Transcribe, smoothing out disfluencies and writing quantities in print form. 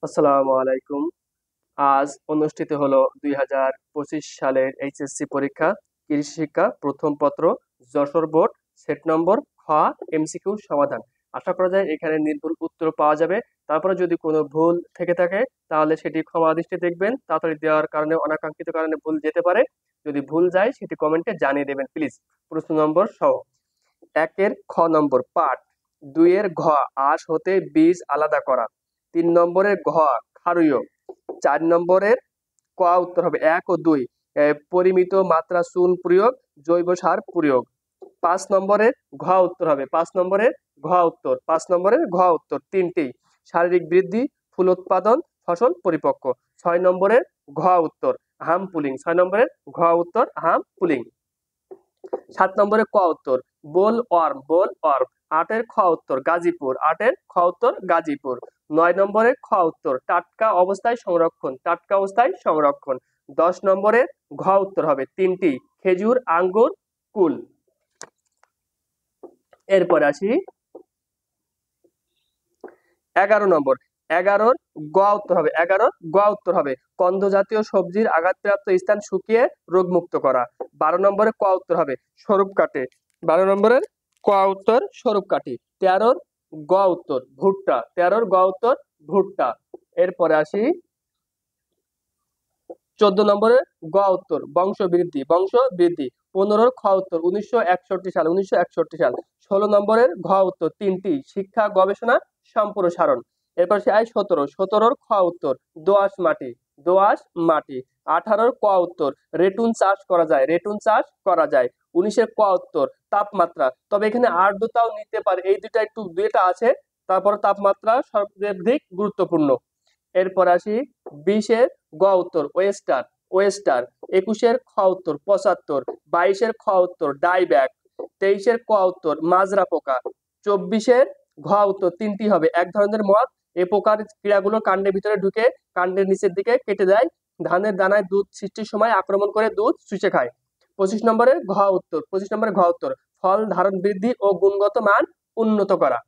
আসসালামু আলাইকুম। আজ অনুষ্ঠিত হলো 2025 সালের এইচএসসি পরীক্ষা, কৃষি শিক্ষা প্রথম পত্র, যশোর বোর্ড, সেট নম্বর খ, এমসিকিউ সমাধান। আশা করা যায় এখানে নির্ভুল উত্তর পাওয়া যাবে। তারপরে যদি কোনো ভুল থেকে থাকে তাহলে সেটি ক্ষমা দৃষ্টি দেখবেন, তাড়াতাড়ি দেওয়ার কারণে অনাকাঙ্ক্ষিত কারণে ভুল যেতে পারে। যদি ভুল যায় সেটি কমেন্টে জানিয়ে দেবেন প্লিজ, প্রশ্ন নম্বর সহ। একের খ নম্বর পাট, দুইয়ের ঘ আঁশ হতে বীজ আলাদা করা, 3 নম্বরের ঘ ক্ষারীয়, 4 নম্বরের ক উত্তর হবে 1 ও 2 পরিমিত মাত্রা চুন প্রয়োগ, জৈব সার প্রয়োগ। 5 নম্বরের ঘ উত্তর হবে 5 নম্বরের ঘ উত্তর 5 নম্বরের ঘ উত্তর তিনটি, শারীরিক বৃদ্ধি, ফুলোৎপাদন, ফসল পরিপক্ক। 6 নম্বরের ঘ উত্তর হাম পুলিং, 6 নম্বরের ঘ উত্তর হাম পুলিং। 7 নম্বরের ক উত্তর বোল ওয়ার্ম, বোল ওয়ার্ম। 8-এর খ উত্তর গাজীপুর, 8-এর খ উত্তর গাজীপুর। 9 নম্বরের খ উত্তর টাটকা অবস্থায় সংরক্ষণ, টাটকা অবস্থায় সংরক্ষণ। 10 নম্বরের ঘ উত্তর হবে 3টি, খেজুর, আঙ্গুর, কুল। এরপর আসি 11 নম্বর, 11-র গ উত্তর হবে 11-র গ উত্তর হবে কন্দ জাতীয় সবজির আঘাতপ্রাপ্ত স্থান শুকিয়ে রোগমুক্ত করা। 12 নম্বরের ক উত্তর হবে স্বরূপ কাটে, 12 নম্বরের ক উত্তর স্বরূপ কাটি। 13-র গ উত্তর ভুট্টা, 13-র গ উত্তর ভুট্টা। এরপরে আসি 14 নম্বরের গ উত্তর বংশবৃদ্ধি, বংশবৃদ্ধি। 15-র খ উত্তর 1961 সাল, 1961 সাল। 16 নম্বরের ঘ উত্তর 3টি, শিক্ষা গবেষণা সম্প্রসারণ। এরপর সে 17-র খ উত্তর দোআঁশ মাটি, দোআঁশ মাটি। 18-র ক উত্তর রেটুন চাষ করা যায়, রেটুন চাষ করা যায়। 19-এর ক উত্তর তাপমাত্রা, তবে এখানে আর্দ্রতাও নিতে পারে, এই দুটা একটু দুইটা আছে, তারপর তাপমাত্রা সর্বাধিক গুরুত্বপূর্ণ। এরপর আসি 20-এর গ উত্তর ওয়েস্টার, ওয়েস্টার। 21-এর খ উত্তর 75, 22-এর খ উত্তর ডাইব্যাক, 23-এর ক উত্তর মাজরা পোকা। 24-এর ঘ উত্তর 3টি হবে এক ধরনের মদ, এ পোকার ক্রিয়াগুলো কাণ্ডের ভিতরে ঢুকে কাণ্ডের নিচের দিকে কেটে দেয়, ধানের দানায় দুধ সৃষ্টির সময় আক্রমণ করে দুধ চুষে খায়। 25 নম্বরের ঘ উত্তর, 25 নম্বরের ঘ উত্তর ফল ধারণ বৃদ্ধি ও গুণগত মান উন্নত করা।